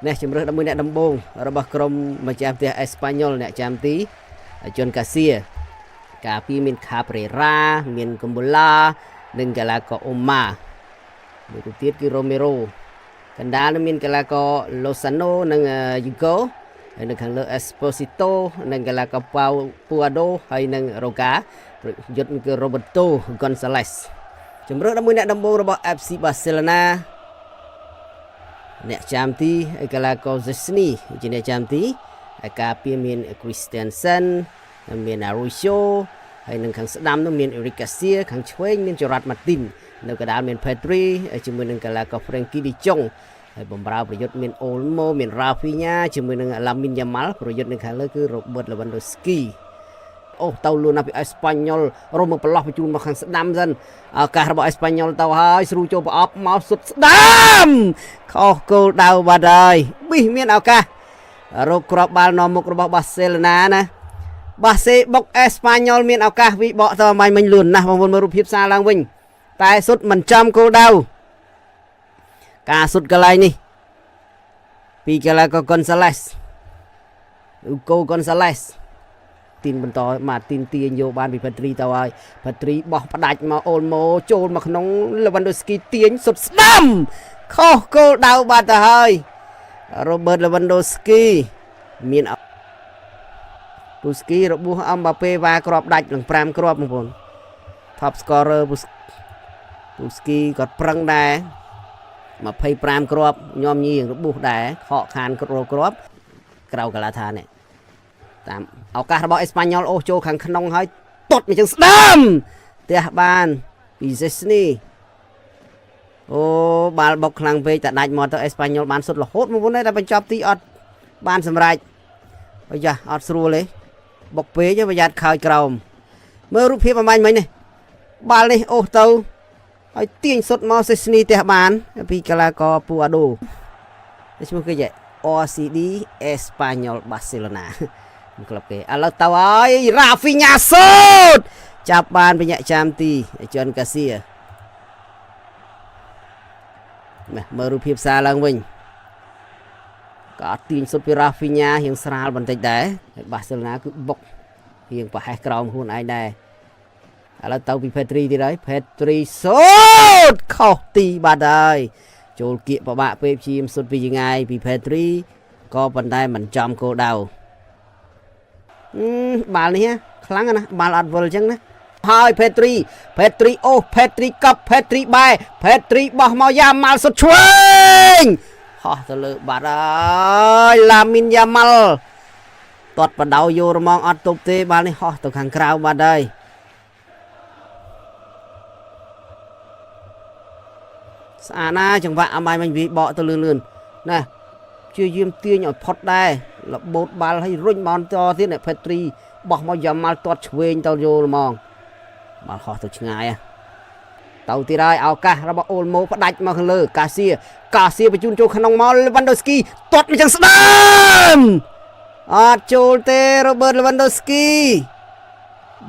នេះជំរឿន11អ្នកដំបូងរបស់ក្រុមម្ចាស់ផ្ទះអេស្ប៉ាញ៉ុលអ្នកចាំទីជន់កាសៀការពីមានខាប្រេរ៉ាមានកុំបូឡានិងកាឡាកូអូម៉ាមួយទៅទៀតគឺរ៉ូមេរ៉ូកណ្ដាលមានកីឡាករឡូសាណូនិងយូហ្គោហើយនៅខាងលើអេស្ប៉ូស៊ីតូនិងកីឡាករប៉ៅពូអាដូហើយនិងរ៉ូកាប្រយុទ្ធគឺរ៉ូបឺតូហ្គុនសាឡេសជំរឿន11អ្នកដំបូងរបស់ FC Barcelona អ្នកចាំទីកីឡាករ Zesni ជាអ្នកចាំទីហើយការពារមាន Christensen មាន Araujo ហើយនឹងខាងស្ដាំនោះមាន Eric Garcia ខាងឆ្វេងមាន Gerard Martin នៅកណ្ដាលមាន Pedri ជាមួយនឹងកីឡាករ Frenkie de Jong ហើយបំរើប្រយុទ្ធមាន Olmo មាន Rafinha ជាមួយនឹង Lamine Yamal ប្រយុទ្ធនៅខាងលើគឺ Robert Lewandowski អូទៅលួនណាពីអេស្ប៉ាញ៉ុលរមមកប្រឡោះបញ្ជូនមកខាងស្ដាំសិនឱកាសរបស់អេស្ប៉ាញ៉ុលទៅហើយស្រូចូលប្រអប់មកសុទ្ធស្ដាំខុសគោលដៅបាត់ហើយប៊ីសមានឱកាសរកគ្រាប់បាល់នាំមុខរបស់បាសេឡូណាណាបាសេបុកអេស្ប៉ាញ៉ុលមានឱកាសវិបកទៅមិនមិញលឿនណាស់បងប្អូនមើលរូបភាពសារឡើងវិញតែសុទ្ធមិនចំគោលដៅការសុទ្ធកន្លែងនេះពីកីឡាករ Gonzalez ឬកូ Gonzalez ទីនបន្តមកទីនទាញយកបានពី Pedri ទៅហើយ Pedri បោះផ្ដាច់មក Olmo ចូលមកក្នុង Lewandowski ទាញសុទ្ធស្ដាំខុសគោលដៅបាត់ទៅហើយ Robert Lewandowski មាន Busquets របួសអំបាប៉េវ៉ាគ្រាប់ដាច់នឹង5គ្រាប់បងប្អូន Top scorer Busquets គាត់ប្រឹងដែរ25គ្រាប់ញោមញីរបួសដែរខកខានគ្រាប់ក្រៅកាឡាថានេះតាមឱកាសរបស់អេស្ប៉ាញ៉ុលអូសចូលខាងក្នុងហើយតុតមកចឹងស្ដាំផ្ទះបានពី Zesni អូបាល់បុកខ្លាំងពេកតែដាច់មកទៅអេស្ប៉ាញ៉ុលបានសុទ្ធរហូតមកមុនតែបញ្ចប់ទីអត់បានសម្រេចអូយ៉ាអត់ស្រួលទេបុកពេកប្រយ័ត្នខោចក្រោមមើលរូបភាពអំបញ្ញមិញនេះបាល់នេះអូសទៅហើយទាញសុទ្ធមក Zesni ផ្ទះបានពីកីឡាករពូអាដូឈ្មោះគេយ OCD Espanyol Barcelona ក្លឹបគេឥឡូវទៅហើយ Rafinha សូតចាប់បានបញ្ញាចាំទីជន់កាសៀមើលរូបភាពសារឡើងវិញក៏អត់ទាញសុទ្ធពី Rafinha រៀងស្រាលបន្តិចដែរហើយ Barcelona គឺបុករៀងប្រហែសក្រោមខ្លួនឯងដែរឥឡូវទៅពី Pedri ទៀតហើយ Pedri សូតខុសទីបាត់ហើយចូលគៀកប្របាក់ពេកព្យាយាមសុទ្ធពីចងាយពី Pedri ក៏ប៉ុន្តែមិនចំគោលដៅបាល់នេះខ្លាំងណាស់បាល់អត់វិលអញ្ចឹងណាហើយ Pedri អូ Pedri កប់ Pedri បែ Pedri បោះមកយ៉ាម៉ាល់សុទ្ធឆ្វេងហោះទៅលើបាត់ហើយ Lamine Yamal ទាត់បដៅយករមងអត់ទប់ទេបាល់នេះហោះទៅខាងក្រៅបាត់ហើយស្អាតណាចង្វាក់អមមិញវាបកទៅលឿនណាព្យាយាមទាញឲ្យផុតដែរលបូតបាល់ឲ្យរុញមកតទៀតអ្នក Pedri បោះមកយ៉ាម៉ាល់ទាត់ឆ្វេងទៅយល់ហ្មងបាល់ហោះទៅឆ្ងាយទៅទៀតហើយឱកាសរបស់ Olmo ផ្ដាច់មកខាងលើកាសៀបញ្ជូនចូលក្នុងមក Lewandowski ទាត់មកចឹងស្ដាំអត់ចូលទេ Robert Lewandowski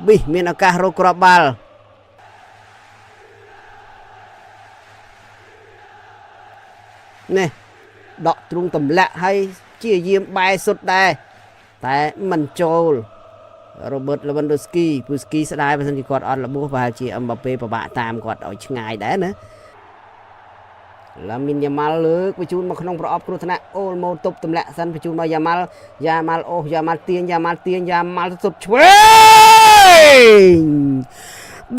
ប៊ីសមានឱកាសរកគ្រាប់បាល់នេះដកទ្រូងទម្លាក់ហើយជាយាមបែសុទ្ធដែរតែមិនចូល Robert Lewandowski ពូស្គីស្ដាយបើសិនជាគាត់អត់របួសប្រហែលជាអឹមបាប៉េពិបាកតាមគាត់ឲ្យឆ្ងាយដែរណា Lamine Yamal លើកបញ្ជូនមកក្នុងប្រអប់គ្រោះថ្នាក់ Olmo ទប់ទម្លាក់សិនបញ្ជូនមក Yamal អូស Yamal ទាញ Yamal សុទ្ធឆ្វេង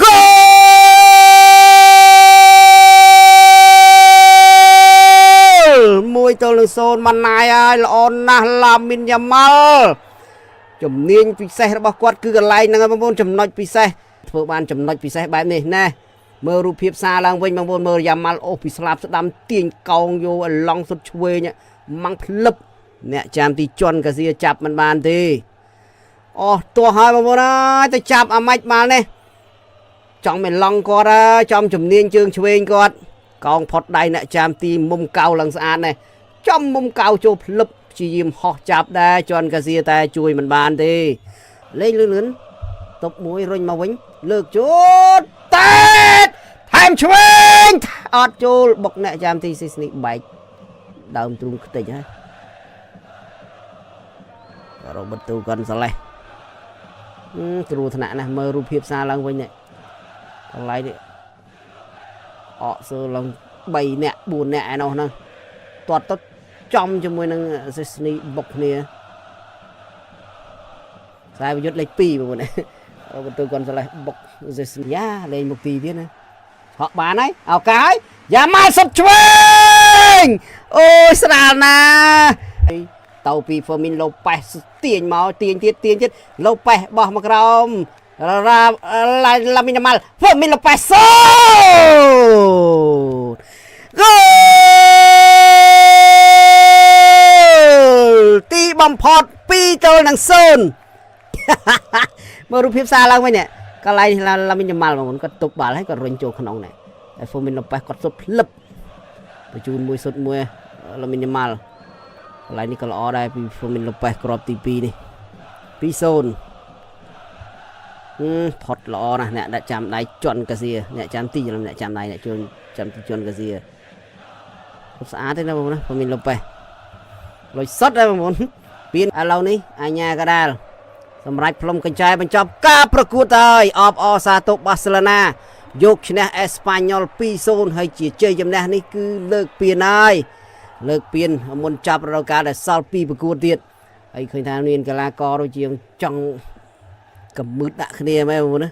Goalមួយទល់នឹង0ម៉ាណាយហើយល្អណាស់ Lamine Yamal ជំនាញពិសេសរបស់គាត់គឺកន្លែងហ្នឹងបងប្អូនចំណុចពិសេសធ្វើបានចំណុចពិសេសបែបនេះណាមើលរូបភាពសារឡើងវិញបងប្អូនមើល Yamal អូសពីស្លាប់ស្ដាំទាញកោងយកឲ្យឡង់សុទ្ធឆ្វេងម៉ាំងភ្លឹបអ្នកចាំទីជន់កាសៀចាប់មិនបានទេអូទោះហើយបងប្អូនអើយទៅចាប់អាម៉េចបាល់នេះចង់មិនឡង់គាត់ហើយចំជំនាញជើងឆ្វេងគាត់កោងផុតដៃអ្នកចាំទីមុំកៅឡើងស្អាតនេះចំមុំកៅចូលភ្លឹបព្យាយាមហោះចាប់ដែរជន់កាសៀតែជួយមិនបានទេលេងលឿនតុបមួយរុញមកវិញលើកចូលតែថែមឆ្វេងអត់ចូលបុកអ្នកចាំទី Zesni បែកដើមទ្រូងខ្ទេចហើយ រ៉ូបឺតូកុនសាឡេសគ្រូថ្នាក់ណាស់មើលរូបភាពសារឡើងវិញនេះកន្លែងនេះអកសើឡើង3នាក់4នាក់ឯនោះហ្នឹងទាត់ទៅចំជាមួយនឹងសេសនីបុកគ្នាខ្សែប្រយុទ្ធលេខ2បងប្អូនរ៉ូបឺតូកុនសាឡេសបុកសេសនីយ៉ាលេងមុខទីទៀតណាហក់បានហើយឱកាសយ៉ាម៉ាល់សុតឆ្វេងអូយស្រាលណាទៅពីហ្វឺមីនឡូប៉េសទាញមកទាញទៀតឡូប៉េសបោះមកក្រោមឡាមីនម៉ាល់ហ្វឺមីនឡូប៉េសសូហ្គោលទីបំផុត2-0មើលរូបភាពសារឡើងវិញនេះកន្លែងឡាមីនម៉ាល់បងប្អូនគាត់ទប់បាល់ហើយគាត់រុញចូលក្នុងនេះហើយហ្វឺមីនឡូប៉េសគាត់សុទ្ធភ្លឹបបញ្ជូនមួយសុទ្ធមួយឡាមីនម៉ាល់កន្លែងនេះក៏ល្អដែរពីហ្វឺមីនឡូប៉េសគ្រាប់ទី2នេះ2-0ផុតល្អណាស់អ្នកដាក់ចាំដៃជន់កាសៀអ្នកចាំទីអ្នកចាំដៃអ្នកជួនចាំទីជន់កាសៀគ្រប់ស្អាតទេណាបងប្អូនហ្វឺមីនឡូប៉េសលុយសុទ្ធដែរបងប្អូនពៀនឥឡូវនេះអាញាកដាលសម្រាប់ផ្លុំកញ្ចែបញ្ចប់ការប្រកួតហើយអបអសាទរបាសេឡូណាយកឈ្នះអេស្ប៉ាញ៉ុល 2-0 ហើយជាជ័យជំនះនេះគឺលើកពៀនហើយលើកពៀនមុនចាប់រដូវកាលដែលសល់2ប្រកួតទៀតហើយឃើញថាមានកីឡាករដូចជាចង់កំមឺតដាក់គ្នាមែនបងប្អូនណា